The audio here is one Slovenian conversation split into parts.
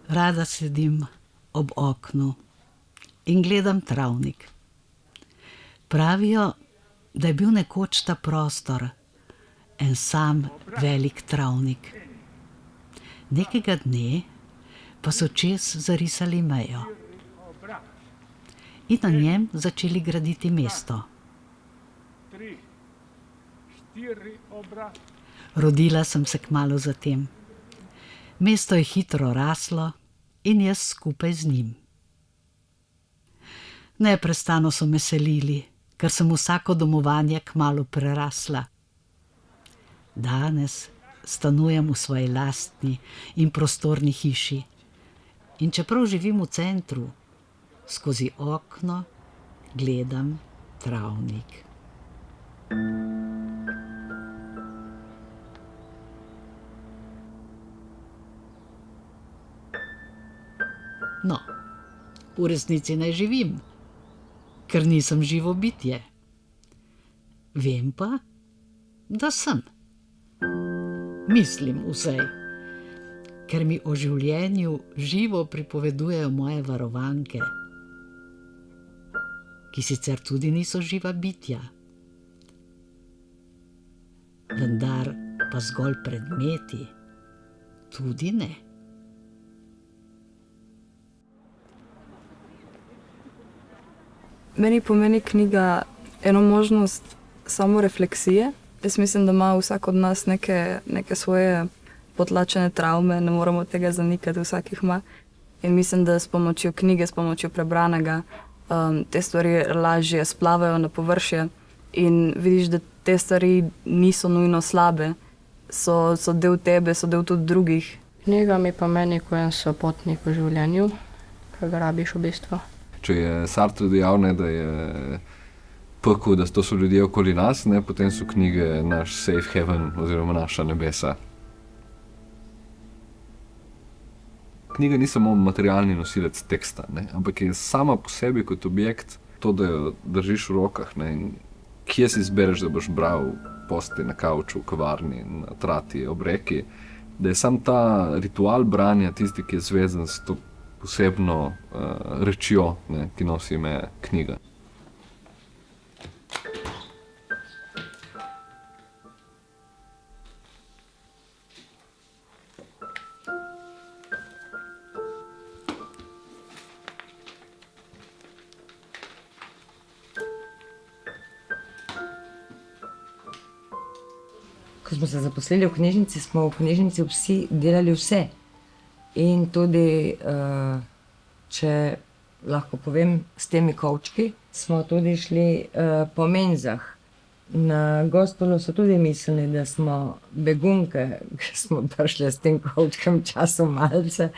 Rada sedim ob oknu in gledam travnik. Pravijo, da je bil nekoč ta prostor en sam velik travnik. Nekega dne pa so čez zarisali mejo in na njem začeli graditi mesto. Rodila sem se kmalu zatem. Mesto je hitro raslo in jaz skupaj z njim. Neprestano so me selili, ker sem vsako domovanje kmalu prerasla. Danes stanujem v svoji lastni in prostorni hiši. In čeprav živim v centru, skozi okno gledam travnik. No, v resnici ne živim, ker nisem živo bitje. Vem pa, da sem. Mislim vsej, ker mi o življenju živo pripovedujejo moje varovanke, ki sicer tudi niso živa bitja, vendar pa zgolj predmeti tudi ne. Meni pomeni knjiga eno možnost samorefleksije. Jaz mislim, da ima vsak od nas neke svoje potlačene travme, ne moramo tega zanikati, vsak jih ima. In mislim, da s pomočjo knjige, s pomočjo prebranega, te stvari lažje splavajo na površje in vidiš, da te stvari niso nujno slabe, so del tebe, so del tudi drugih. Knjiga mi pomeni kot en sopotnik v življenju, ki ga rabiš v bistvu. Če je Sartre dejal, da je pekel, da to so ljudje okoli nas, potem so knjige naš safe haven oziroma naša nebesa. Knjiga ni samo materialni nosilec teksta, ampak je sama po sebi kot objekt to, da jo držiš v rokah. Kje si izbereš, da boš bral posti na kavču, v kavarni, na trati, ob reki. Da je sam ta ritual branja tisti, ki je zvezan s to posebno rečjo, ki nosi ime knjiga. Ko smo se zaposlili v knjižnici, smo v knjižnici vsi delali vse. In tudi, če lahko povem, s temi kovčki smo tudi šli po menzah. Na Gospelu so tudi mislili, da smo begunke, ker smo prišli s tem kovčkom času malce.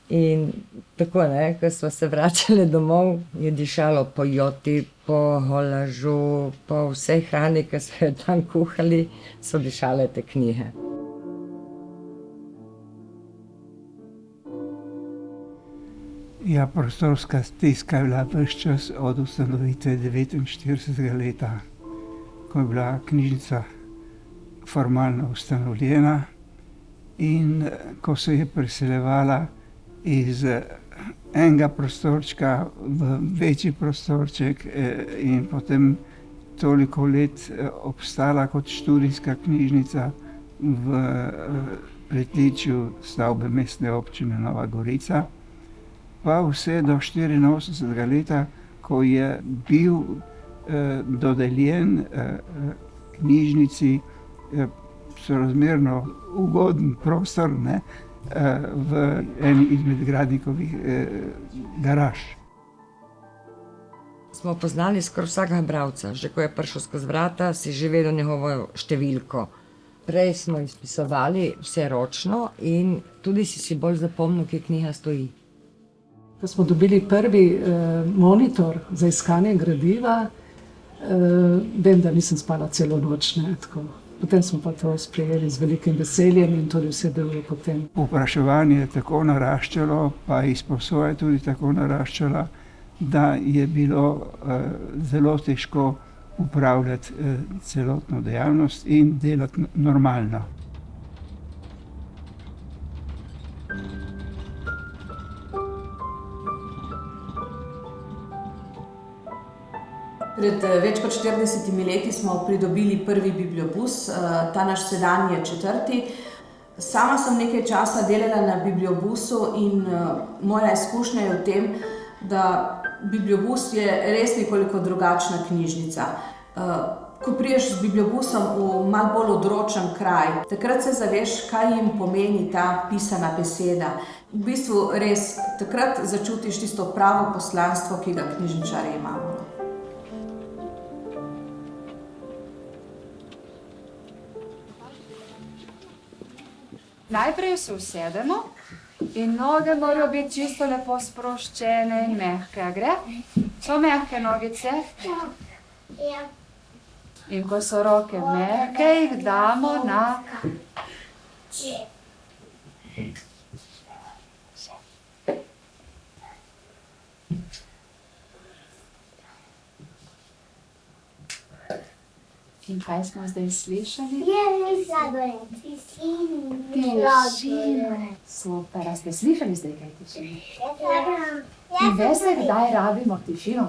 In tako, ko smo se vračali domov, je dišalo po joti, po holažu, po vsej hrani, ki so jo tam kuhali, so dišale te knjige. Ja, prostorska stiska je bila ves čas od ustanovitve 49. leta, ko je bila knjižnica formalno ustanovljena in ko se je preseljevala iz enega prostorčka v večji prostorček in potem toliko let obstala kot študijska knjižnica v pritličju stavbe Mestne občine Nova Gorica. Pa vse do 84. leta, ko je bil dodeljen knjižnici sorazmerno ugoden prostor v eni izmed Gradnikovih garaž. Smo poznali skoraj vsakega bralca. Že ko je prišel skozi vrata, si že vedel njegovo številko. Prej smo izpisovali vse ročno in tudi si bolj zapomnil, kje knjiga stoji. Ko smo dobili prvi monitor za iskanje gradiva, vem, da nisem spala celo noč. Potem smo pa to sprejeli z velikim veseljem in tudi vse deluje potem. Povpraševanje je tako naraščalo, pa izposoja je tudi tako naraščala, da je bilo zelo težko upravljati celotno dejavnost in delati normalno. Pred več kot 40 leti smo pridobili prvi bibliobus, ta naš sedanji je 4. Sama sem nekaj časa delala na bibliobusu in moja izkušnja je v tem, da bibliobus je res nekoliko drugačna knjižnica. Ko priješ z bibliobusom v malo bolj odročen kraj, takrat se zaveš, kaj jim pomeni ta pisana beseda. V bistvu res takrat začutiš tisto pravo poslanstvo, ki ga knjižničarji imamo. Najprej se usedemo in noge morajo biti čisto lepo sproščene in mehke. A gre? So mehke nogice? Ja. In ko so roke mehke, jih damo na... In kaj smo zdaj slišali? Tišino. Super, a ste slišali zdaj kaj tišino? In veste, kdaj rabimo tišino?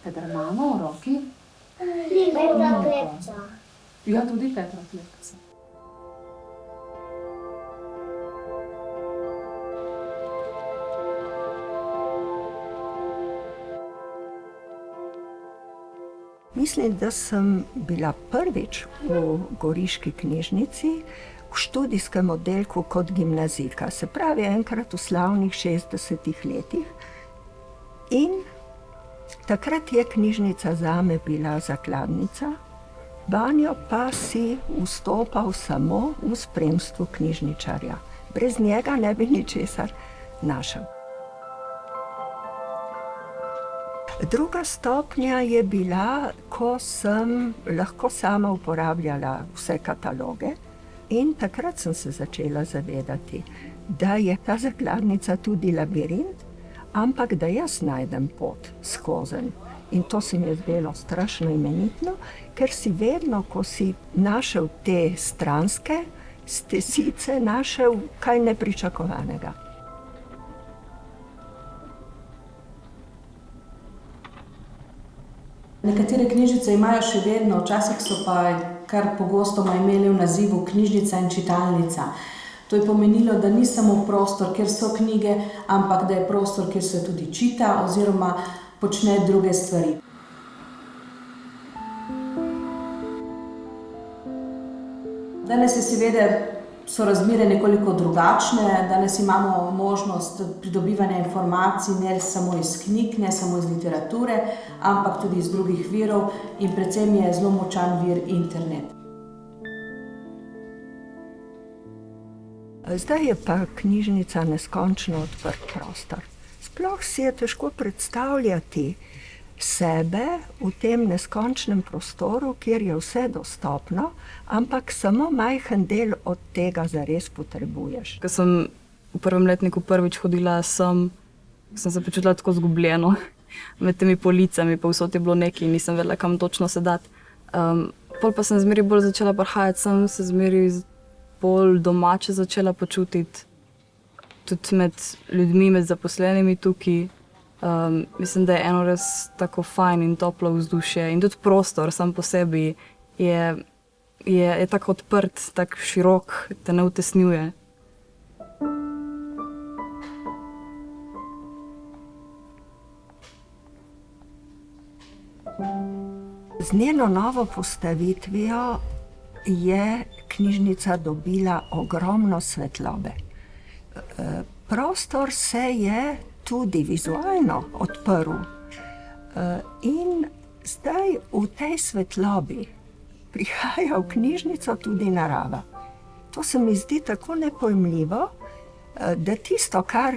Kadar imamo v roki? Petra klepca. Ja, tudi Petra klepca. Mislim, da sem bila prvič v Goriški knjižnici v študijskem oddelku kot gimnazijka, se pravi enkrat v slavnih 60 letih. In takrat je knjižnica zame bila zakladnica, vanjo pa si vstopal samo v spremstvu knjižničarja. Brez njega ne bi ničesar našel. Druga stopnja je bila, ko sem lahko sama uporabljala vse kataloge in takrat sem se začela zavedati, da je ta zakladnica tudi labirint, ampak da jaz najdem pot skozenj. In to se mi je zdelo strašno imenitno, ker si vedno, ko si našel te stranske stesice, našel kaj nepričakovanega. Nekatere knjižnice imajo še vedno, včasih so pa kar pogostoma imeli v nazivu knjižnica in čitalnica. To je pomenilo, da ni samo prostor, kjer so knjige, ampak da je prostor, kjer se tudi čita oziroma počne druge stvari. Danes je seveda so razmere nekoliko drugačne, danes imamo možnost pridobivanja informacij ne samo iz knjig, ne samo iz literature, ampak tudi iz drugih virov in predvsem je zelo močan vir internet. Zdaj je pa knjižnica neskončno odprt prostor. Sploh si je težko predstavljati sebe v tem neskončnem prostoru, kjer je vse dostopno, ampak samo majhen del od tega zares potrebuješ. Ko sem v prvem letniku prvič hodila sem se počutila tako zgubljeno med temi policami, pa vsot je bilo nekaj in nisem vedela, kam točno sedati. Pol pa sem zmeri bolj začela prihajati sem, se zmeri bolj domače začela počutiti, tudi med ljudmi, med zaposlenimi tukaj. Mislim, da je eno res tako fajn in toplo vzdušje in tudi prostor sam po sebi je tako odprt, tako širok, te ne utesnjuje. Z njeno novo postavitvijo je knjižnica dobila ogromno svetlobe. Prostor se je tudi vizualno odprl. In zdaj v tej svetlobi prihaja v knjižnico tudi narava. To se mi zdi tako nepojmljivo, da tisto, kar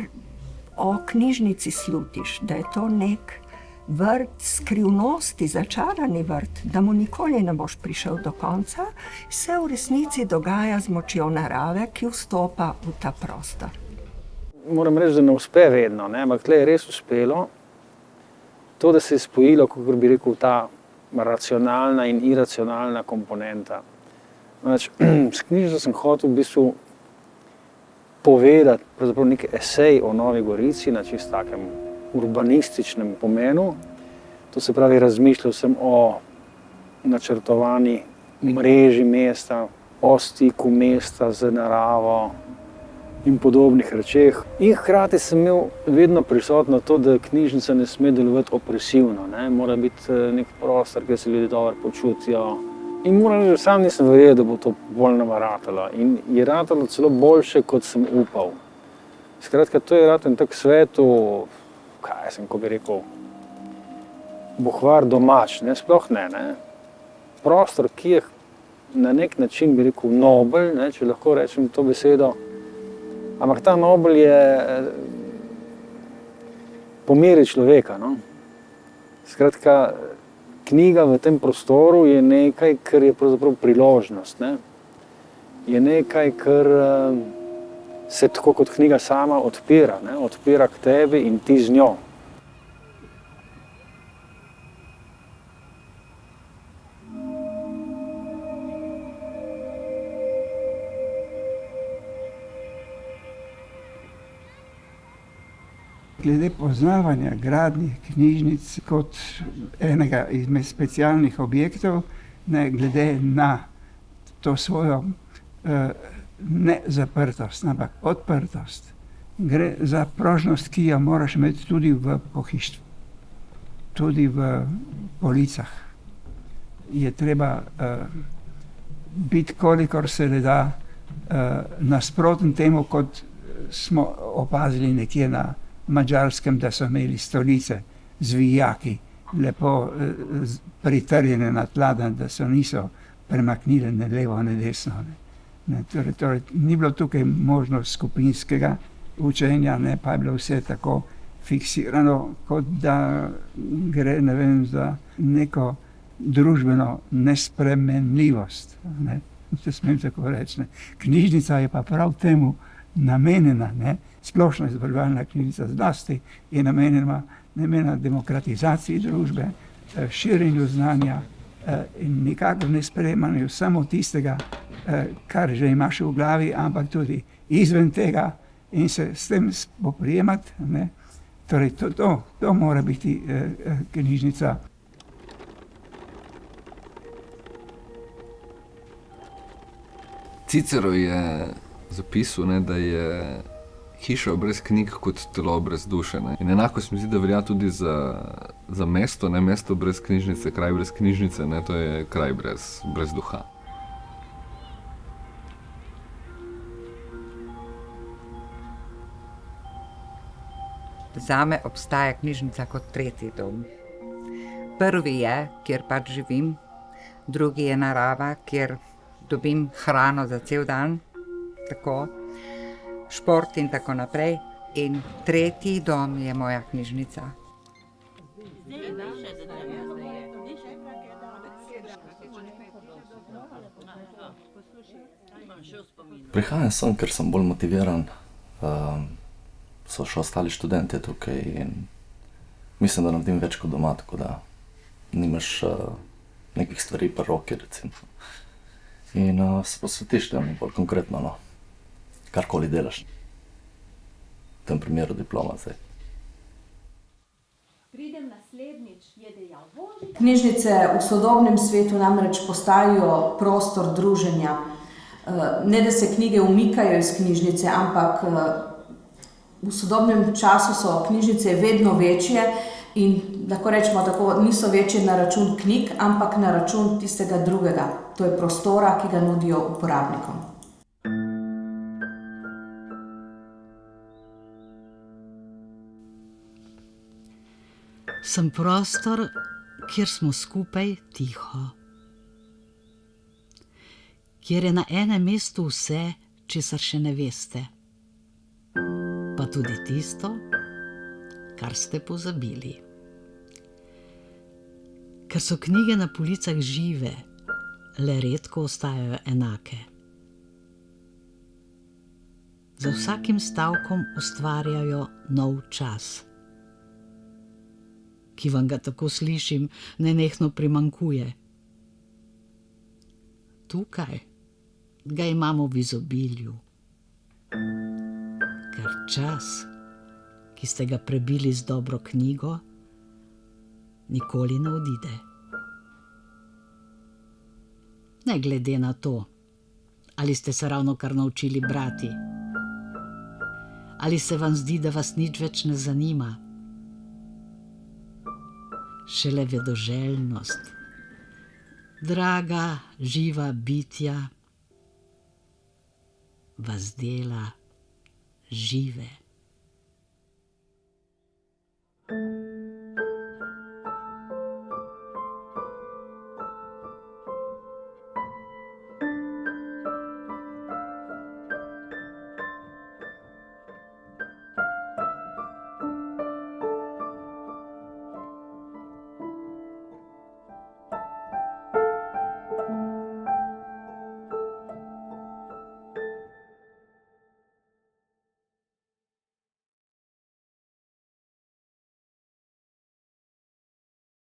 o knjižnici slutiš, da je to nek vrt skrivnosti, začarani vrt, da mu nikoli ne boš prišel do konca, se v resnici dogaja z močjo narave, ki vstopa v ta prostor. Moram reči, da ne uspe vedno, ampak tle je res uspelo to, da se je spojilo, kako bi rekel, ta racionalna in iracionalna komponenta. S knjižnico sem hotel v bistvu povedati pravzaprav nek esej o Novi Gorici na čisto takem urbanističnem pomenu, To se pravi, razmišljal sem o načrtovani mreži mesta, o stiku mesta z naravo in podobnih rečeh. In hkrati sem imel vedno prisotno to, da knjižnica ne sme delovati opresivno, ne? Mora biti nek prostor, kjer se ljudje dobro počutijo. In moram reči, sam nisem verjel, da bo to bolj nama ratalo. In je ratalo celo boljše, kot sem upal. Skratka, to je ratalo in tak svetu, kaj sem, ko bi rekel, Bohvar domač, ne, sploh ne, ne. Prostor, ki je na nek način, bi rekel, nobel, ne, če lahko rečem to besedo, ampak ta nobel je po meri človeka, no. Skratka, knjiga v tem prostoru je nekaj, kar je pravzaprav priložnost, ne. Je nekaj, kar se tako kot knjiga sama odpira, ne, odpira k tebi in ti z njo. Glede poznavanja gradnje knjižnic kot enega izmed specialnih objektov, ne, glede na to svojo ne zaprtost, ampak odprtost, gre za prožnost, ki jo moraš imeti tudi v pohištvu, tudi v policah. Je treba biti, kolikor se le da, nasproten temu, kot smo opazili nekje na Madžarskem, da so imeli stolice z vijaki, lepo pritrjene na tla, da se niso premaknile ne levo, ne desno. Torej, ni bilo tukaj možnost skupinskega učenja, ne, pa je bilo vse tako fiksirano, kot da gre, ne vem, za neko družbeno nespremenljivost. Ne, če smem tako reči. Ne. Knjižnica je pa prav temu namenjena, ne. Splošna izobraževalna knjižnica zlasti je namenjena demokratizaciji družbe, širjenju znanja in nikakor ne sprejemanju samo tistega, kar že imaš v glavi, ampak tudi izven tega in se s tem spoprijemati. Ne. Torej, to mora biti knjižnica. Cicero je zapisal, ne, da je hiša brez knjig kot telo brez duše. Ne. In enako se mi zdi, da velja tudi za mesto, ne, mesto brez knjižnice, kraj brez knjižnice, ne, to je kraj brez duha. Zame obstaja knjižnica kot tretji dom. Prvi je, kjer pač živim, drugi je narava, kjer dobim hrano za cel dan, tako, šport in tako naprej. In tretji dom je moja knjižnica. Prihajam sem, ker sem bolj motiviran. So še ostali študenti tukaj in mislim, da naredim več kot doma, tako da nimaš nekih stvari pri roki, recimo. In se posvetiš temu bolj konkretno, no. Karkoli delaš. V tem primeru diploma zdaj. Knjižnice v sodobnem svetu namreč postajajo prostor druženja. Ne, da se knjige umikajo iz knjižnice, ampak v sodobnem času so knjižnice vedno večje in lahko rečemo tako, niso večje na račun knjig, ampak na račun tistega drugega. To je prostora, ki ga nudijo uporabnikom. Sem prostor, kjer smo skupaj tiho. Kjer je na enem mestu vse, česar še ne veste. Pa tudi tisto, kar ste pozabili. Ker so knjige na policah žive, le redko ostajajo enake. Za vsakim stavkom ustvarjajo nov čas, ki vam ga, tako slišim, nenehno primanjkuje. Tukaj ga imamo v izobilju. Ker čas, ki ste ga prebili z dobro knjigo, nikoli ne odide. Ne glede na to, ali ste se ravno kar naučili brati, ali se vam zdi, da vas nič več ne zanima. Šele vedoželjnost, draga, živa bitja vas dela žive.